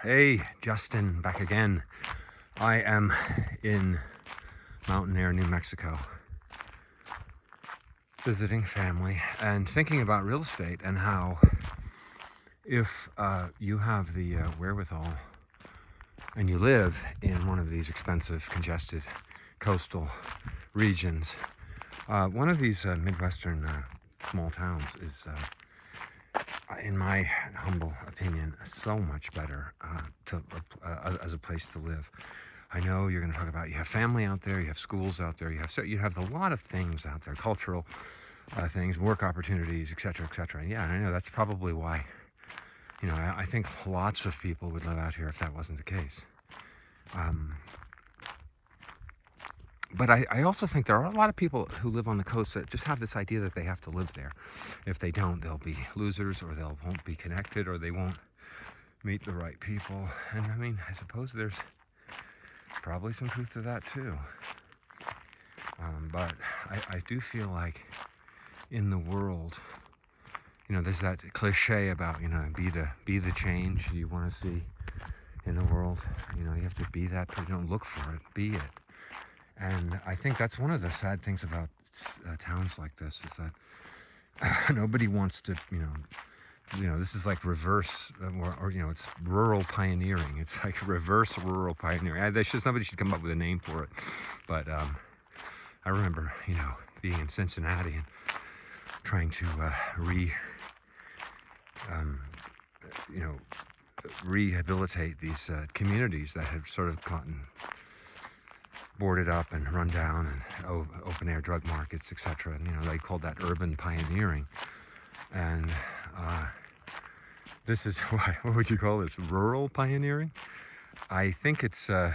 Hey, Justin, back again. I am in Mountain Air, New Mexico, visiting family and thinking about real estate and how if you have the wherewithal and you live in one of these expensive, congested coastal regions, one of these Midwestern small towns is, in my humble opinion, so much better as a place to live. I know you're going to talk about you have family out there, you have schools out there, you have a lot of things out there, cultural things, work opportunities, etc., etc. Yeah, and I know that's probably why. I think lots of people would live out here if that wasn't the case. But I also think there are a lot of people who live on the coast that just have this idea that they have to live there. If they don't, they'll be losers, or they won't be connected, or they won't meet the right people. And I mean, I suppose there's probably some truth to that too. But I do feel like in the world, there's that cliche about, be the change you want to see in the world. You have to be that person. Don't look for it, be it. And I think that's one of the sad things about towns like this is that nobody wants to, this is like reverse, or it's rural pioneering. It's like reverse rural pioneering. Somebody should come up with a name for it. But I remember, being in Cincinnati and trying to rehabilitate these communities that had sort of gotten boarded up and run down, and open air drug markets, etc. And they called that urban pioneering. And this is what would you call this? Rural pioneering? I think it's I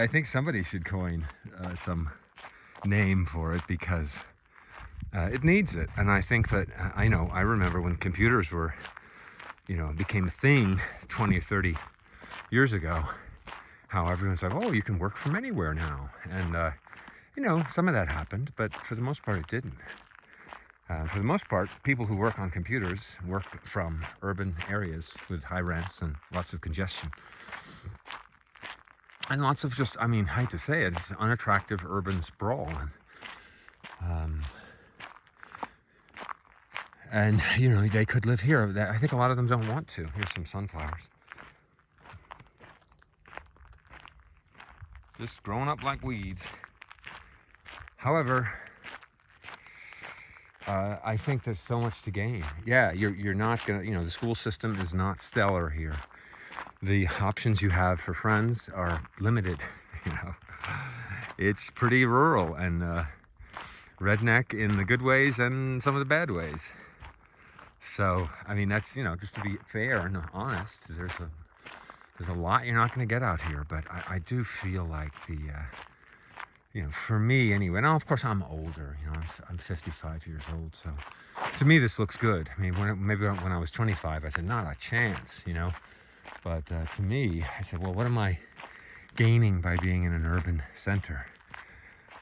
think somebody should coin some name for it, because it needs it. And I think that I remember when computers were became a thing 20 or 30 years ago, how everyone's like, oh, you can work from anywhere now. And, some of that happened, but for the most part, it didn't. For the most part, people who work on computers work from urban areas with high rents and lots of congestion. And lots of I hate to say it, it's unattractive urban sprawl. And they could live here. I think a lot of them don't want to. Here's some sunflowers. Just growing up like weeds. However, I think there's so much to gain. Yeah, you're not gonna, the school system is not stellar here. The options you have for friends are limited. It's pretty rural and redneck in the good ways and some of the bad ways. So, that's, just to be fair and honest, there's a lot you're not going to get out here. But I do feel like for me anyway, now of course I'm older, I'm 55 years old, so to me this looks good. Maybe when I was 25, I said, not a chance, but to me, I said, well, what am I gaining by being in an urban center?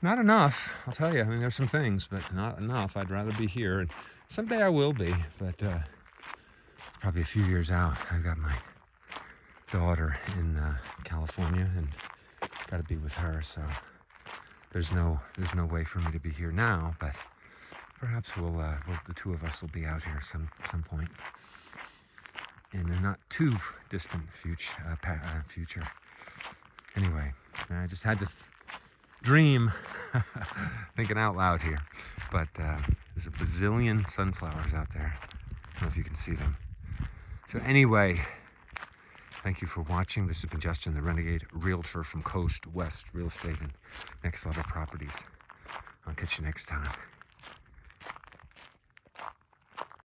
Not enough, I'll tell you. There's some things, but not enough. I'd rather be here, and someday I will be, but probably a few years out. I've got my daughter in California, and got to be with her, so there's no way for me to be here now, but perhaps the two of us will be out here some point in a not too distant future. Anyway, I just had to dream, thinking out loud here. But there's a bazillion sunflowers out there. I don't know if you can see them. So anyway, thank you for watching. This has been Justin, the Renegade Realtor from Coast West Real Estate and Next Level Properties. I'll catch you next time.